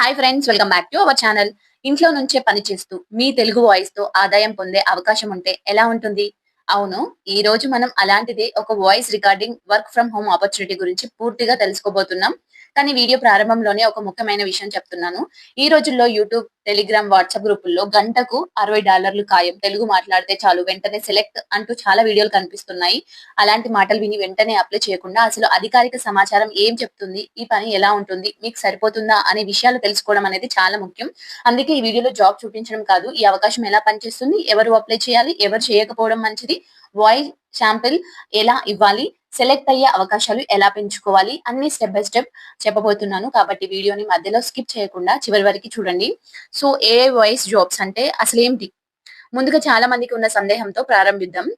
Hi friends, welcome back to our channel. ఇంట్లో నుంచే పని చేస్తూ మీ తెలుగు వాయిస్ తో ఆదాయం పొందే అవకాశం ఉంటే ఎలా ఉంటుంది? అవును, ఈ రోజు మనం అలాంటిదే ఒక voice recording work from home opportunity గురించి పూర్తిగా తెలుసుకోబోతున్నాం. కానీ వీడియో ప్రారంభంలోనే ఒక ముఖ్యమైన విషయం చెప్తున్నాను. ఈ రోజుల్లో యూట్యూబ్, టెలిగ్రామ్, వాట్సాప్ గ్రూపుల్లో గంటకు $60 ఖాయం. తెలుగు మాట్లాడితే చాలు వెంటనే సెలెక్ట్ అంటూ చాలా వీడియోలు కనిపిస్తున్నాయి. అలాంటి మాటలు విని వెంటనే అప్లై చేయకుండా అసలు అధికారిక సమాచారం ఏం చెప్తుంది, ఈ పని ఎలా ఉంటుంది, మీకు సరిపోతుందా అనే విషయాలు తెలుసుకోవడం అనేది చాలా ముఖ్యం. అందుకే ఈ వీడియోలో జాబ్ చూపించడం కాదు, ఈ అవకాశం ఎలా పనిచేస్తుంది, ఎవరు అప్లై చేయాలి, ఎవరు చేయకపోవడం మంచిది, వాయిస్ శాంపిల్ ఎలా ఇవ్వాలి, సెలెక్ట్ అయ్యే అవకాశాలు ఎలా పెంచుకోవాలి, అన్ని స్టెప్ బై స్టెప్ చెప్పబోతున్నాను. కాబట్టి వీడియోని మధ్యలో స్కిప్ చేయకుండా చివరి వరకు చూడండి. సో ఏఐ వాయిస్ జాబ్స్ అంటే అసలేంటి? ముందుగా చాలా మందికి ఉన్న సందేహంతో ప్రారంభిద్దాం.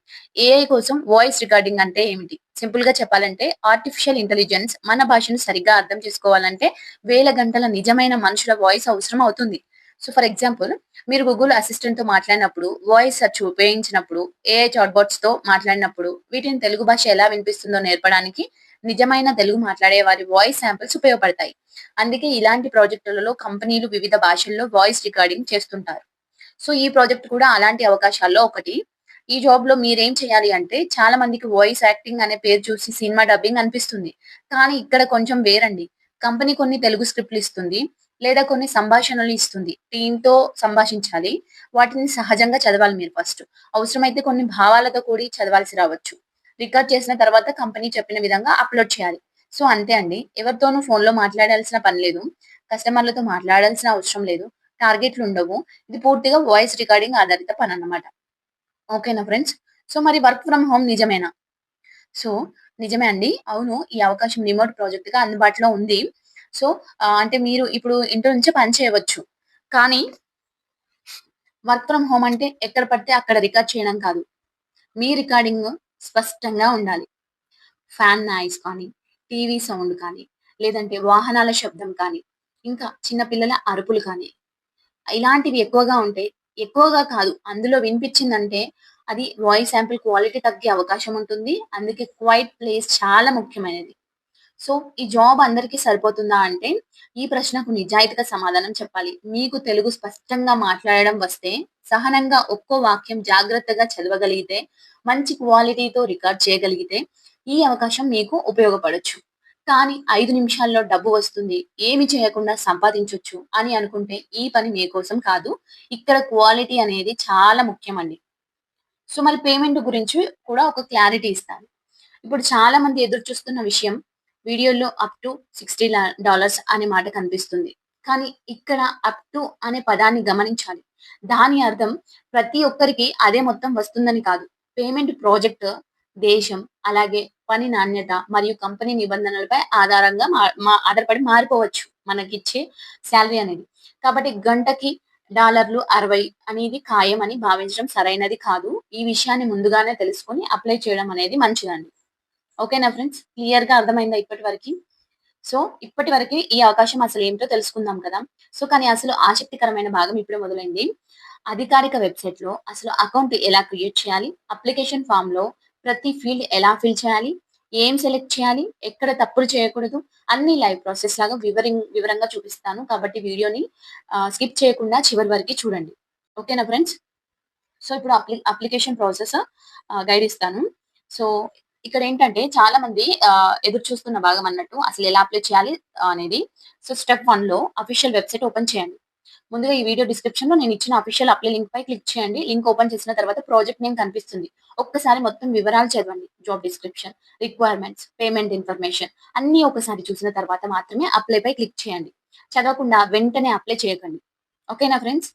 ఏఐ కోసం వాయిస్ రికార్డింగ్ అంటే ఏమిటి? సింపుల్ గా చెప్పాలంటే ఆర్టిఫిషియల్ ఇంటెలిజెన్స్ మన భాషను సరిగ్గా అర్థం చేసుకోవాలంటే వేల గంటల నిజమైన మనుషుల వాయిస్ అవసరం అవుతుంది. సో ఫర్ ఎగ్జాంపుల్, మీరు గూగుల్ అసిస్టెంట్ తో మాట్లాడినప్పుడు, వాయిస్ సెర్చ్ ఉపయోగించినప్పుడు, ఏఐ చాట్‌బాట్స్ తో మాట్లాడినప్పుడు వీటిని తెలుగు భాష ఎలా వినిపిస్తుందో నేర్పడానికి నిజమైన తెలుగు మాట్లాడే వారి వాయిస్ శాంపిల్స్ ఉపయోగపడతాయి. అందుకే ఇలాంటి ప్రాజెక్టులలో కంపెనీలు వివిధ భాషల్లో వాయిస్ రికార్డింగ్ చేస్తుంటారు. సో ఈ ప్రాజెక్ట్ కూడా అలాంటి అవకాశాల్లో ఒకటి. ఈ జాబ్ లో మీరేం చేయాలి అంటే, చాలా మందికి వాయిస్ యాక్టింగ్ అనే పేరు చూసి సినిమా డబ్బింగ్ అనిపిస్తుంది. కానీ ఇక్కడ కొంచెం వేరండి. కంపెనీ కొన్ని తెలుగు స్క్రిప్ట్లు ఇస్తుంది, లేదా కొన్ని సంభాషణలు ఇస్తుంది. టీమ్‌తో సంభాషించాలి. వాటిని సహజంగా చదవాలి మీరు ఫస్ట్. అవసరమైతే కొన్ని భావాలతో కూడి చదవాల్సి రావచ్చు. రికార్డ్ చేసిన తర్వాత కంపెనీ చెప్పిన విధంగా అప్‌లోడ్ చేయాలి. సో అంతే అండి. ఎవరితోనూ ఫోన్‌లో మాట్లాడాల్సిన పని లేదు. కస్టమర్‌లతో మాట్లాడాల్సిన అవసరం లేదు. టార్గెట్లుండవు. ఇది పూర్తిగా వాయిస్ రికార్డింగ్ ఆధారిత పనన్నమాట. ఓకేనా ఫ్రెండ్స్? సో మరి వర్క్ ఫ్రమ్ హోమ్ నిజమేనా? సో నిజమే అండి. అవును, ఈ అవకాశం రిమోట్ ప్రాజెక్ట్‌గా అందుబాటులో ఉంది. సో అంటే మీరు ఇప్పుడు ఇంట్లో నుంచే పని చేయవచ్చు. కానీ వర్క్ ఫ్రమ్ హోమ్ అంటే ఎక్కడ పడితే అక్కడ రికార్డ్ చేయడం కాదు. మీ రికార్డింగ్ స్పష్టంగా ఉండాలి. ఫ్యాన్ నాయిస్ కానీ, టీవీ సౌండ్ కానీ, లేదంటే వాహనాల శబ్దం కానీ, ఇంకా చిన్న పిల్లల అరుపులు కానీ, ఇలాంటివి ఎక్కువగా ఉంటే, ఎక్కువగా కాదు, అందులో వినిపిచ్చిందంటే అది వాయిస్ శాంపిల్ క్వాలిటీ తగ్గే అవకాశం ఉంటుంది. అందుకే క్వైట్ ప్లేస్ చాలా ముఖ్యమైనది. సో, ఈ జాబ్ అందరికి సరిపోతుందా అంటే, ఈ ప్రశ్నకు నిజాయితీగా సమాధానం చెప్పాలి. మీకు తెలుగు స్పష్టంగా మాట్లాడడం వస్తే, సహనంగా ఒక్కో వాక్యం జాగ్రత్తగా చదవగలిగితే, మంచి క్వాలిటీతో రికార్డ్ చేయగలిగితే, ఈ అవకాశం మీకు ఉపయోగపడొచ్చు. కానీ 5 నిమిషాల్లో డబ్బు వస్తుంది, ఏమి చేయకుండా సంపాదించొచ్చు అని అనుకుంటే, ఈ పని మీకోసం కాదు. ఇక్కడ క్వాలిటీ అనేది చాలా ముఖ్యమండి. సో, మరి పేమెంట్ గురించి కూడా ఒక క్లారిటీ ఇస్తాను. ఇప్పుడు చాలా మంది ఎదురు చూస్తున్న విషయం, వీడియోలో అప్ టు $60 అనే మాట కనిపిస్తుంది. కానీ ఇక్కడ అప్ టు అనే పదాన్ని గమనించాలి. దాని అర్థం ప్రతి ఒక్కరికి అదే మొత్తం వస్తుందని కాదు. పేమెంట్ ప్రాజెక్ట్, దేశం, అలాగే పని నాణ్యత మరియు కంపెనీ నిబంధనలపై ఆధారంగా ఆధారపడి మారిపోవచ్చు మనకిచ్చే సాలరీ అనేది. కాబట్టి గంటకి $60 అనేది ఖాయం అని భావించడం సరైనది కాదు. ఈ విషయాన్ని ముందుగానే తెలుసుకొని అప్లై చేయడం అనేది మంచిదండి. ఓకేనా ఫ్రెండ్స్? క్లియర్‌గా అర్థమైందా ఇప్పటి వరకి? సో, ఇప్పటి వరకి ఈ అవకాశం అసలేంటో తెలుసుకుందాం కదా! సో, కానీ అసలు ఆసక్తికరమైన భాగం ఇప్పుడే మొదలైంది. అధికారిక వెబ్‌సైట్‌లో అసలు అకౌంట్ ఎలా క్రియేట్ చేయాలి? అప్లికేషన్ ఫార్మ్‌లో ప్రతి ఫీల్డ్ ఎలా ఫిల్ చేయాలి? ఏం సెలెక్ట్ చేయాలి? ఎక్కడ తప్పులు చేయకూడదు? అన్నీ లైవ్ ప్రాసెస్ లాగా వివరంగా చూపిస్తాను. కాబట్టి వీడియోని స్కిప్ చేయకుండా చివరి వరకి చూడండి. ఓకేనా ఫ్రెండ్స్? సో, ఇప్పుడు అప్లికేషన్ ప్రాసెస్ గైడ్ ఇస్తాను. సో, ఇక్కడేంటంటే చాలా మంది ఎదురు చూస్తున్న భాగం అన్నట్టు అసలు ఎలా అప్లై చేయాలి అనేది. సో, స్టెప్ 1లో అఫీషియల్ వెబ్‌సైట్ ఓపెన్ చేయండి. ముందుగా ఈ వీడియో డిస్క్రిప్షన్‌లో నేనిచ్చిన అఫీషియల్ అప్లై లింక్ పై క్లిక్ చేయండి. లింక్ ఓపెన్ చేసిన తర్వాత ప్రాజెక్ట్ నేమ్ కనిపిస్తుంది. ఒక్కసారి మొత్తం వివరాలు చదవండి. Job description, requirements, payment information అన్నీ ఒకసారి చూసిన తర్వాత మాత్రమే అప్లై పై క్లిక్ చేయండి. చదవకుండా వెంటనే అప్లై చేయకండి. ఓకేనా ఫ్రెండ్స్?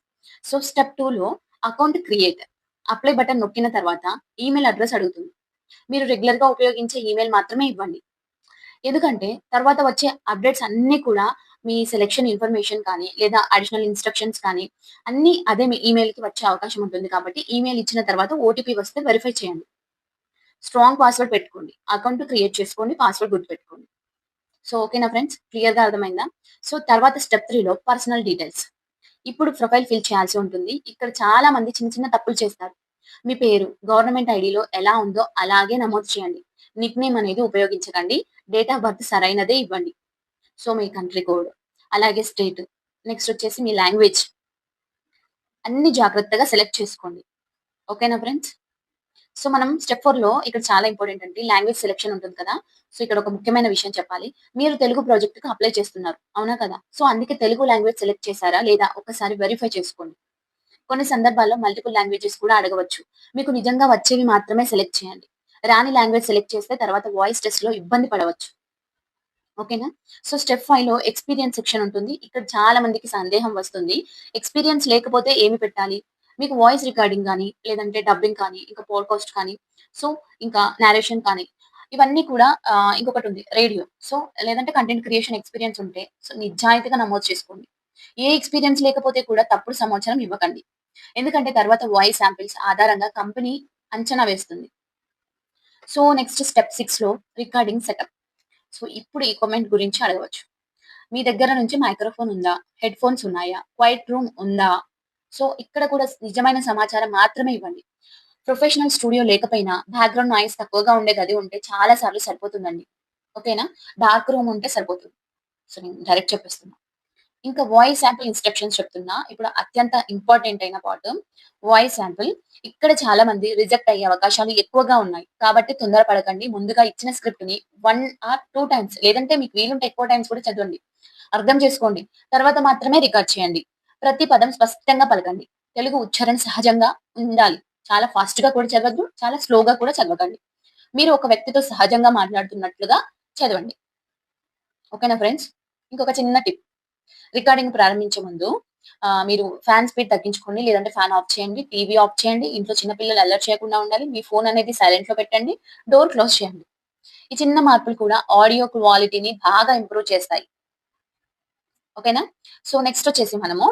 సో, స్టెప్ 2లో అకౌంట్ క్రియేట్. అప్లై బటన్ నొక్కిన తర్వాత ఈమెయిల్ అడ్రెస్ అడుగుతుంది. మీరు రెగ్యులర్‌గా ఉపయోగించే ఈమెయిల్ మాత్రమే ఇవ్వండి. ఎందుకంటే తర్వాత వచ్చే అప్‌డేట్స్ అన్నీ కూడా మీ సెలక్షన్ ఇన్ఫర్మేషన్ కానీ, లేదా అడిషనల్ ఇన్‌స్ట్రక్షన్స్ కానీ అన్నీ అదే మీ ఈమెయిల్‌కి వచ్చే అవకాశం ఉంటుంది కాబట్టి, ఈమెయిల్ ఇచ్చిన తర్వాత ఓటీపీ వస్తే వెరిఫై చేయండి. స్ట్రాంగ్ పాస్వర్డ్ పెట్టుకోండి. అకౌంట్ క్రియేట్ చేసుకోండి. పాస్వర్డ్ గుర్తుపెట్టుకోండి. సో, ఓకేనా ఫ్రెండ్స్? క్లియర్‌గా అర్థమైందా? సో, తర్వాత స్టెప్ 3లో పర్సనల్ డీటెయిల్స్. ఇప్పుడు ప్రొఫైల్ ఫిల్ చేయాల్సి ఉంటుంది. ఇక్కడ చాలా మంది చిన్న చిన్న తప్పులు చేస్తారు. మీ పేరు గవర్నమెంట్ ఐడీలో ఎలా ఉందో అలాగే నమోదు చేయండి. నిక్‌నేమ్ అనేది ఉపయోగించకండి. డేట్ ఆఫ్ బర్త్ సరైనదే ఇవ్వండి. సో, మీ కంట్రీ కోడ్, అలాగే స్టేట్, నెక్స్ట్ వచ్చేసి మీ లాంగ్వేజ్ అన్ని జాగ్రత్తగా సెలెక్ట్ చేసుకోండి. ఓకేనా ఫ్రెండ్స్? సో, మనం స్టెప్ 4లో ఇక్కడ చాలా ఇంపార్టెంట్ అండి. లాంగ్వేజ్ సెలక్షన్ ఉంటుంది కదా! సో, ఇక్కడ ఒక ముఖ్యమైన విషయం చెప్పాలి. మీరు తెలుగు ప్రాజెక్ట్‌కి అప్లై చేస్తున్నారు. అవునా కదా! సో, అందుకే తెలుగు లాంగ్వేజ్ సెలెక్ట్ చేశారా లేదా ఒక్కసారి వెరిఫై చేసుకోండి. కొన్ని సందర్భాల్లో మల్టిపుల్ లాంగ్వేజెస్ కూడా అడగవచ్చు. మీకు నిజంగా వచ్చేవి మాత్రమే సెలెక్ట్ చేయండి. రాని లాంగ్వేజ్ సెలెక్ట్ చేస్తే తర్వాత వాయిస్ టెస్ట్‌లో ఇబ్బంది పడవచ్చు. ఓకేనా? సో, స్టెప్ 5లో ఎక్స్‌పీరియన్స్ సెక్షన్ ఉంటుంది. ఇక్కడ చాలా మందికి సందేహం వస్తుంది. ఎక్స్‌పీరియన్స్ లేకపోతే ఏమి పెట్టాలి? మీకు వాయిస్ రికార్డింగ్ గాని, లేదంటే డబ్బింగ్ కానీ, ఇంకా పోడ్‌కాస్ట్ కానీ, సో, ఇంకా నేరేషన్ కానీ, ఇవన్నీ కూడా ఇంకొకటుంది రేడియో. సో, లేదంటే కంటెంట్ క్రియేషన్ ఎక్స్‌పీరియన్స్ ఉంటే, సో, నిజాయితీగా నమోదు చేసుకోండి. ఏ ఎక్స్‌పీరియన్స్ లేకపోతే కూడా తప్పుడు సమాచారం ఇవ్వకండి. ఎందుకంటే తర్వాత వాయిస్ శాంపిల్స్ ఆధారంగా కంపెనీ అంచనా వేస్తుంది. సో, నెక్స్ట్ స్టెప్ 6లో రికార్డింగ్ సెటప్. సో, ఇప్పుడు ఈ కామెంట్ గురించి అడగవచ్చు. మీ దగ్గర నుంచి మైక్రోఫోన్ ఉందా? హెడ్‌ఫోన్స్ ఉన్నాయా? క్వైట్ రూమ్ ఉందా? సో, ఇక్కడ కూడా నిజమైన సమాచారం మాత్రమే ఇవ్వండి. ప్రొఫెషనల్ స్టూడియో లేకపోయినా బ్యాక్‌గ్రౌండ్ నాయిస్ తక్కువగా ఉండే గది ఉంటే చాలా సార్లు సరిపోతుందండి. ఓకేనా? డార్క్ రూమ్ ఉంటే సరిపోతుంది. సో, నేను డైరెక్ట్ చెప్పేస్తున్నా. ఇంకా వాయిస్ శాంపిల్ ఇన్‌స్ట్రక్షన్స్ చెప్తున్నా. ఇప్పుడు అత్యంత ఇంపార్టెంట్ అయిన పార్ట్ వాయిస్ శాంపిల్. ఇక్కడ చాలా మంది రిజెక్ట్ అయ్యే అవకాశాలు ఎక్కువగా ఉన్నాయి. కాబట్టి తొందరపడకండి. ముందుగా ఇచ్చిన స్క్రిప్ట్‌ని 1 ఆర్ 2 టైమ్స్ లేదంటే మీకు వీలుంటే ఎక్కువ టైమ్స్ కూడా చదవండి. అర్థం చేసుకోండి. తర్వాత మాత్రమే రికార్డ్ చేయండి. ప్రతి పదం స్పష్టంగా పలకండి. తెలుగు ఉచ్చారణ సహజంగా ఉండాలి. చాలా ఫాస్ట్‌గా కూడా చదవద్దు. చాలా స్లోగా కూడా చదవకండి. మీరు ఒక వ్యక్తితో సహజంగా మాట్లాడుతున్నట్లుగా చదవండి. ఓకేనా ఫ్రెండ్స్? ఇంకొక చిన్న టిప్. రికార్డింగ్ ప్రారంభించే ముందు మీరు ఫ్యాన్ స్పీడ్ తగ్గించుకోండి. లేదంటే ఫ్యాన్ ఆఫ్ చేయండి. టీవీ ఆఫ్ చేయండి. ఇంట్లో చిన్న పిల్లలు అల్లరి చేయకుండా ఉండాలి. మీ ఫోన్ అనేది సైలెంట్‌లో పెట్టండి. డోర్ క్లోజ్ చేయండి. ఈ చిన్న మార్పులు కూడా ఆడియో క్వాలిటీని బాగా ఇంప్రూవ్ చేస్తాయి. ఓకేనా? సో, నెక్స్ట్ వచ్చేసి మనము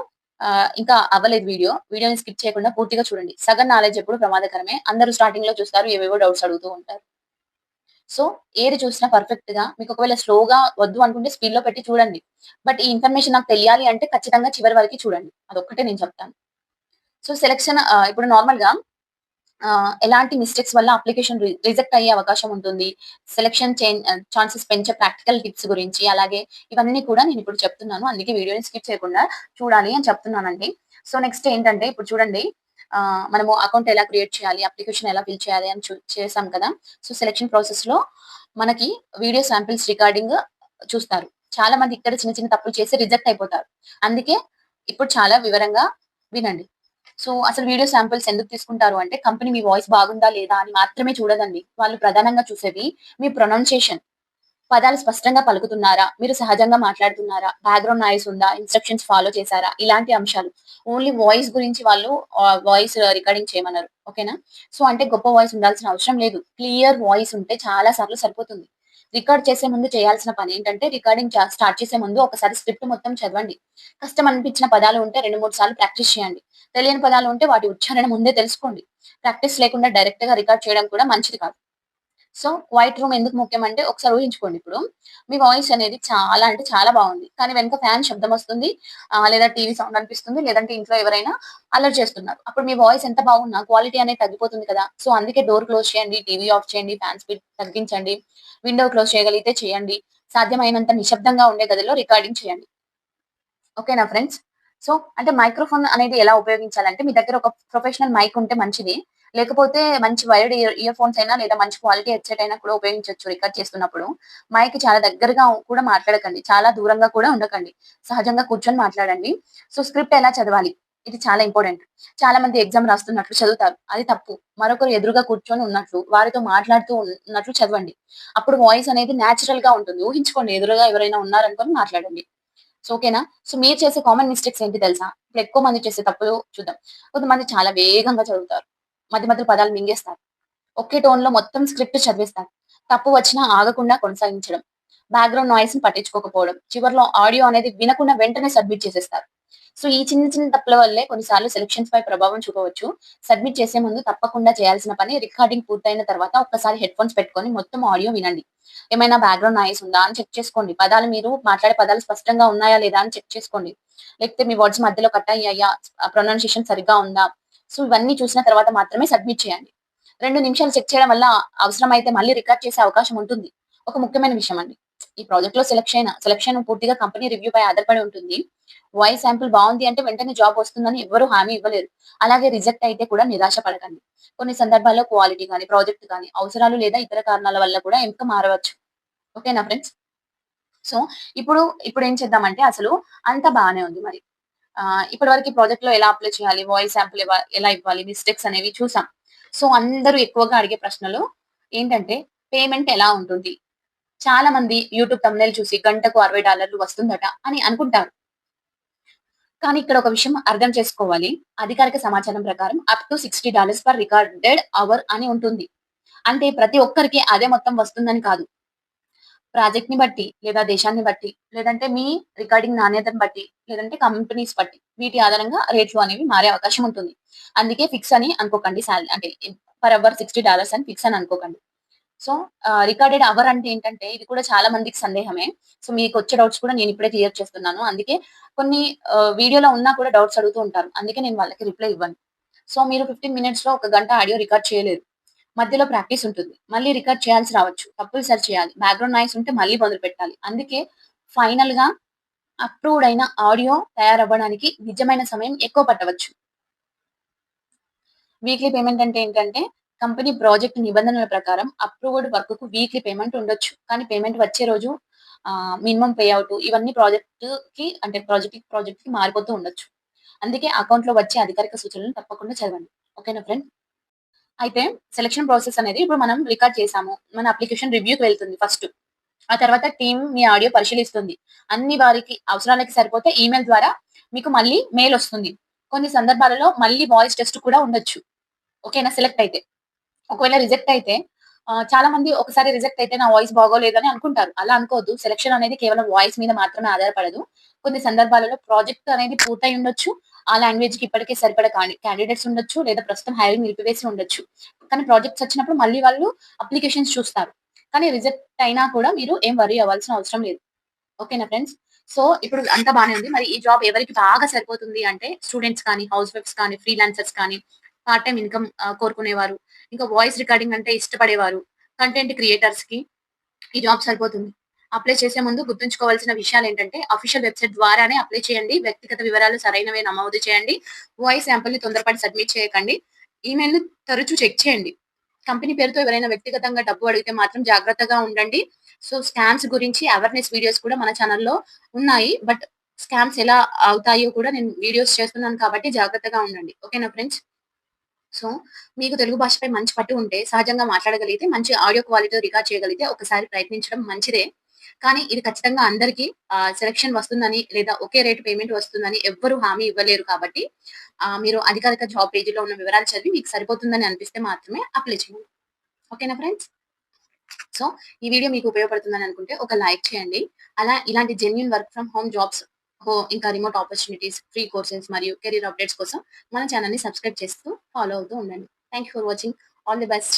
ఇంకా అవ్వలేదు వీడియో. వీడియోని స్కిప్ చేయకుండా పూర్తిగా చూడండి. సగం నాలెడ్జ్ ఎప్పుడు ప్రమాదకరమే. అందరూ స్టార్టింగ్‌లో చూస్తారు. ఏవేవో డౌట్స్ అడుగుతూ ఉంటారు. సో, ఏది చూసినా పర్ఫెక్ట్‌గా మీకు ఒకవేళ స్లోగా వద్దు అనుకుంటే స్పీడ్‌లో పెట్టి చూడండి. బట్ ఈ ఇన్ఫర్మేషన్ నాకు తెలియాలి అంటే ఖచ్చితంగా చివరి వరకి చూడండి. అదొక్కటే నేను చెప్తాను. సో, సెలక్షన్ ఇప్పుడు నార్మల్‌గా ఎలాంటి మిస్టేక్స్ వల్ల అప్లికేషన్ రిజెక్ట్ అయ్యే అవకాశం ఉంటుంది. సెలక్షన్ ఛాన్సెస్ పెంచే ప్రాక్టికల్ టిప్స్ గురించి, అలాగే ఇవన్నీ కూడా నేనిప్పుడు చెప్తున్నాను. అందుకే వీడియోని స్కిప్ చేయకుండా చూడాలి అని చెప్తున్నానండి. సో, నెక్స్ట్ ఏంటంటే ఇప్పుడు చూడండి మనము అకౌంట్ ఎలా క్రియేట్ చేయాలి, అప్లికేషన్ ఎలా ఫిల్ చేయాలి అని చేసాం కదా! సో, సెలక్షన్ ప్రాసెస్‌లో మనకి వీడియో శాంపిల్స్ రికార్డింగ్ చూస్తారు. చాలా మంది ఇక్కడ చిన్న చిన్న తప్పులు చేసి రిజెక్ట్ అయిపోతారు. అందుకే ఇప్పుడు చాలా వివరంగా వినండి. సో, అసలు వీడియో శాంపిల్స్ ఎందుకు తీసుకుంటారు అంటే, కంపెనీ మీ వాయిస్ బాగుందా లేదా అని మాత్రమే చూడదండి. వాళ్ళు ప్రధానంగా చూసేది మీ ప్రొనౌన్సియేషన్. పదాలు స్పష్టంగా పలుకుతున్నారా? మీరు సహజంగా మాట్లాడుతున్నారా? బ్యాక్‌గ్రౌండ్ నాయిస్ ఉందా? ఇన్‌స్ట్రక్షన్స్ ఫాలో చేశారా? ఇలాంటి అంశాలు. ఓన్లీ వాయిస్ గురించి వాళ్ళు వాయిస్ రికార్డింగ్ చేయమనరు. ఓకేనా? సో, అంటే గొప్ప వాయిస్ ఉండాల్సిన అవసరం లేదు. క్లియర్ వాయిస్ ఉంటే చాలా సార్లు సరిపోతుంది. రికార్డ్ చేసే ముందు చేయాల్సిన పనేంటంటే, రికార్డింగ్ స్టార్ట్ చేసే ముందు ఒకసారి స్క్రిప్ట్ మొత్తం చదవండి. కష్టం అనిపించిన పదాలు ఉంటే 2, 3 సార్లు ప్రాక్టీస్ చేయండి. తెలియని పదాలు ఉంటే వాటి ఉచ్చారణ ముందే తెలుసుకోండి. ప్రాక్టీస్ లేకుండా డైరెక్ట్‌గా రికార్డ్ చేయడం కూడా మంచిది కాదు. సో, క్వైట్ రూమ్ ఎందుకు ముఖ్యమంటే ఒకసారి ఊహించుకోండి ఇప్పుడు. మీ వాయిస్ అనేది చాలా అంటే చాలా బావుంది. కానీ వెనక ఫ్యాన్ శబ్దం వస్తుంది. లేదా టీవీ సౌండ్ అనిపిస్తుంది. లేదంటే ఇంట్లో ఎవరైనా అల్లరి చేస్తున్నారు. అప్పుడు మీ వాయిస్ ఎంత బాగున్నా క్వాలిటీ అనేది తగ్గిపోతుంది కదా! సో, అందుకే డోర్ క్లోజ్ చేయండి. టీవీ ఆఫ్ చేయండి. ఫ్యాన్ స్పీడ్ తగ్గించండి. విండో క్లోజ్ చేయగలిగితే చేయండి. సాధ్యమైనంత నిశ్శబ్దంగా ఉండే గదిలో రికార్డింగ్ చేయండి. ఓకేనా ఫ్రెండ్స్? సో, అంటే మైక్రోఫోన్ అనేది ఎలా ఉపయోగించాలంటే, మీ దగ్గర ఒక ప్రొఫెషనల్ మైక్ ఉంటే మంచిది. లేకపోతే మంచి వైర్డ్ ఇయర్ ఫోన్స్ అయినా లేదా మంచి క్వాలిటీ హెడ్‌సెట్ అయినా కూడా ఉపయోగించొచ్చు రికార్డ్ చేస్తున్నప్పుడు. మైక్‌కి చాలా దగ్గరగా కూడా మాట్లాడకండి. చాలా దూరంగా కూడా ఉండకండి. సహజంగా కూర్చొని మాట్లాడండి. సో, స్క్రిప్ట్ ఎలా చదవాలి? ఇది చాలా ఇంపార్టెంట్. చాలా మంది ఎగ్జామ్ రాస్తున్నట్లు చదువుతారు. అది తప్పు. మరొకరు ఎదురుగా కూర్చొని ఉన్నట్లు, వారితో మాట్లాడుతూ ఉన్నట్లు చదవండి. అప్పుడు వాయిస్ అనేది నేచురల్‌గా ఉంటుంది. ఊహించుకోండి ఎదురుగా ఎవరైనా ఉన్నారనుకోని మాట్లాడండి. సో, ఓకేనా? సో, మీరు చేసే కామన్ మిస్టేక్స్ ఏంటి తెలుసా? ఇప్పుడు ఎక్కువ మంది చేసే తప్పులు చూద్దాం. కొంతమంది చాలా వేగంగా చదువుతారు. మధ్య మధ్యలో పదాలు మింగేస్తారు. ఒకే టోన్‌లో మొత్తం స్క్రిప్ట్ చదివేస్తారు. తప్పు వచ్చినా ఆగకుండా కొనసాగించడం. బ్యాక్‌గ్రౌండ్ నాయిస్‌ని పట్టించుకోకపోవడం. చివర్లో ఆడియో అనేది వినకుండా వెంటనే సబ్మిట్ చేసేస్తారు. సో, ఈ చిన్న చిన్న తప్పుల వల్లే కొన్నిసార్లు సెలక్షన్స్‌పై ప్రభావం చూపవచ్చు. సబ్మిట్ చేసే ముందు తప్పకుండా చేయాల్సిన పని రికార్డింగ్ పూర్తయిన తర్వాత ఒక్కసారి హెడ్‌ఫోన్స్ పెట్టుకొని మొత్తం ఆడియో వినండి. ఏమైనా బ్యాక్‌గ్రౌండ్ నాయిస్ ఉందా అని చెక్ చేసుకోండి. పదాలు మీరు మాట్లాడే పదాలు స్పష్టంగా ఉన్నాయా లేదా అని చెక్ చేసుకోండి. లేకపోతే మీ వర్డ్స్ మధ్యలో కట్ అయ్యాయా? ప్రొనౌన్సియేషన్ సరిగ్గా ఉందా? సో, ఇవన్నీ చూసిన తర్వాత మాత్రమే సబ్మిట్ చేయండి. 2 నిమిషాలు చెక్ చేయడం వల్ల అవసరమైతే మళ్ళీ రికార్డ్ చేసే అవకాశం ఉంటుంది. ఒక ముఖ్యమైన విషయం అండి. ఈ ప్రాజెక్ట్ లో సెలక్షన్ పూర్తిగా కంపెనీ రివ్యూ పై ఆధారపడి ఉంటుంది. వాయిస్ శాంపుల్ బాగుంది అంటే వెంటనే జాబ్ వస్తుందని ఎవ్వరు హామీ ఇవ్వలేరు. అలాగే రిజెక్ట్ అయితే కూడా నిరాశ పడకండి. కొన్ని సందర్భాల్లో క్వాలిటీ కానీ, ప్రాజెక్ట్ కానీ, అవసరాలు లేదా ఇతర కారణాల వల్ల కూడా ఎంపిక మారవచ్చు. ఓకేనా ఫ్రెండ్స్? సో, ఇప్పుడు ఇప్పుడేం చేద్దామంటే అసలు అంతా బానే ఉంది మరి. ఇప్పటి వరకు ప్రాజెక్ట్‌లో ఎలా అప్లై చేయాలి? వాయిస్ శాంపుల్ ఎలా ఇవ్వాలి? మిస్టేక్స్ అనేవి చూసాం. సో, అందరూ ఎక్కువగా అడిగే ప్రశ్నలు ఏంటంటే పేమెంట్ ఎలా ఉంటుంది? చాలా మంది యూట్యూబ్ థంబ్‌నెయిల్ చూసి గంటకు $60 వస్తుందట అని అనుకుంటారు. కానీ ఇక్కడ ఒక విషయం అర్థం చేసుకోవాలి. అధికారిక సమాచారం ప్రకారం up to $60 per recorded hour అని ఉంటుంది. అంటే ప్రతి ఒక్కరికి అదే మొత్తం వస్తుందని కాదు. ప్రాజెక్ట్‌ని బట్టి, లేదా దేశాన్ని బట్టి, లేదంటే మీ రికార్డింగ్ నాణ్యతను బట్టి, లేదంటే కంపెనీస్ బట్టి, వీటి ఆధారంగా రేట్లు అనేవి మారే అవకాశం ఉంటుంది. అందుకే ఫిక్స్ అని అనుకోకండి. అంటే పర్ అవర్ $60 అని ఫిక్స్ అని అనుకోకండి. సో, రికార్డెడ్ అవర్ అంటే ఏంటంటే, ఇది కూడా చాలా మందికి సందేహమే. సో, మీకొచ్చే డౌట్స్ కూడా నేనిప్పుడే క్లియర్ చేస్తున్నాను. అందుకే కొన్ని వీడియోలో ఉన్నా కూడా డౌట్స్ అడుగుతూ ఉంటారు. అందుకే నేను వాళ్ళకి రిప్లై ఇవ్వను. సో, మీరు 15 మినిట్స్‌లో ఒక గంట ఆడియో రికార్డ్ చేయలేరు. మధ్యలో ప్రాక్టీస్ ఉంటుంది. మళ్ళీ రికార్డ్ చేయాల్సి రావచ్చు. తప్పులు సరిచేయాలి. బ్యాక్‌గ్రౌండ్ నాయిస్ ఉంటే మళ్ళీ మొదలుపెట్టాలి. అందుకే ఫైనల్‌గా అప్రూవ్డ్ అయిన ఆడియో తయారవ్వడానికి నిజమైన సమయం ఎక్కువ పట్టవచ్చు. వీక్లీ పేమెంట్ అంటే ఏంటంటే, కంపెనీ ప్రాజెక్ట్ నిబంధనల ప్రకారం అప్రూవ్డ్ వర్క్‌కు వీక్లీ పేమెంట్ ఉండొచ్చు. కానీ పేమెంట్ వచ్చే రోజు మినిమమ్ పే ఔట్ ఇవన్నీ ప్రాజెక్ట్‌కి మారిపోతూ ఉండొచ్చు. అందుకే అకౌంట్‌లో వచ్చే అధికారిక సూచనలను తప్పకుండా చదవండి. ఓకేనా ఫ్రెండ్స్? అయితే సెలక్షన్ ప్రాసెస్ అనేది ఇప్పుడు మనం రికార్డ్ చేసాము. మన అప్లికేషన్ రివ్యూకి వెళ్తుంది ఫస్ట్. ఆ తర్వాత టీమ్ మీ ఆడియో పరిశీలిస్తుంది. అన్ని వారికి అవసరాలకి సరిపోతే ఈమెయిల్ ద్వారా మీకు మళ్ళీ మెయిల్ ఒస్తుంది. కొన్ని సందర్భాలలో మళ్ళీ వాయిస్ టెస్ట్ కూడా ఉండొచ్చు. ఓకేనా? సెలెక్ట్ అయితే. ఒకవేళ రిజెక్ట్ అయితే చాలా మంది ఒకసారి రిజెక్ట్ అయితే నా వాయిస్ బాగోలేదని అనుకుంటారు. అలా అనుకోవద్దు. సెలక్షన్ అనేది కేవలం వాయిస్ మీద మాత్రమే ఆధారపడదు. కొన్ని సందర్భాలలో ప్రాజెక్ట్ అనేది పూర్తయి ఉండొచ్చు. ఆ లాంగ్వేజ్‌కి ఇప్పటికే సరిపడా క్యాండిడేట్స్ ఉండొచ్చు. లేదా ప్రస్తుతం హైరింగ్ నిలిపివేసి ఉండొచ్చు. కానీ ప్రాజెక్ట్స్ వచ్చినప్పుడు మళ్ళీ వాళ్ళు అప్లికేషన్స్ చూస్తారు. కానీ రిజెక్ట్ అయినా కూడా మీరు ఏం వర్రీ అవ్వాల్సిన అవసరం లేదు. ఓకేనా ఫ్రెండ్స్? సో, ఇప్పుడు అంతా బానే ఉంది. మరి ఈ జాబ్ ఎవరికి బాగా సరిపోతుంది అంటే స్టూడెంట్స్ కానీ, హౌస్ వైఫ్స్ కానీ, ఫ్రీలాన్సర్స్ కానీ, పార్ట్ టైమ్ ఇన్‌కమ్ కోరుకునేవారు, ఇంకా వాయిస్ రికార్డింగ్ అంటే ఇష్టపడేవారు, కంటెంట్ క్రియేటర్స్‌కి ఈ జాబ్ సరిపోతుంది. అప్లై చేసే ముందు గుర్తుంచుకోవాల్సిన విషయాలేంటంటే, అఫీషియల్ వెబ్‌సైట్ ద్వారానే అప్లై చేయండి. వ్యక్తిగత వివరాలు సరైనవే నమోదు చేయండి. వాయిస్ శాంపుల్‌ని తొందరపడి సబ్మిట్ చేయకండి. ఈమెయిల్‌ని తరచూ చెక్ చేయండి. కంపెనీ పేరుతో ఎవరైనా వ్యక్తిగతంగా డబ్బు అడిగితే మాత్రం జాగ్రత్తగా ఉండండి. సో, స్కామ్స్ గురించి అవేర్‌నెస్ వీడియోస్ కూడా మన ఛానెల్‌లో ఉన్నాయి. బట్ స్కామ్స్ ఎలా అవుతాయో కూడా నేను వీడియోస్ చేస్తున్నాను కాబట్టి జాగ్రత్తగా ఉండండి. ఓకేనా ఫ్రెండ్స్? సో, మీకు తెలుగు భాషపై మంచి పట్టు ఉంటే, సహజంగా మాట్లాడగలిగితే, మంచి ఆడియో క్వాలిటీతో రికార్డ్ చేయగలిగితే ఒకసారి ప్రయత్నించడం మంచిదే. కానీ ఇది ఖచ్చితంగా అందరికి సెలక్షన్ వస్తుందని లేదా ఒకే రేట్ పేమెంట్ వస్తుందని ఎవ్వరు హామీ ఇవ్వలేరు కాబట్టి మీరు అధికారిక జాబ్ పేజీలో ఉన్న వివరాలు చదివి మీకు సరిపోతుందని అనిపిస్తే మాత్రమే అప్లై చేయండి. ఓకేనా ఫ్రెండ్స్? సో, ఈ వీడియో మీకు ఉపయోగపడుతుందని అనుకుంటే ఒక లైక్ చేయండి. ఇలాంటి genuine work from home jobs ఇంకా రిమోట్ ఆపర్చునిటీస్, ఫ్రీ కోర్సెస్ మరియు కెరీర్ అప్డేట్స్ కోసం మన ఛానెల్‌ని సబ్స్క్రైబ్ చేస్తూ ఫాలో అవుతూ ఉండండి. Thank you for watching. All the best.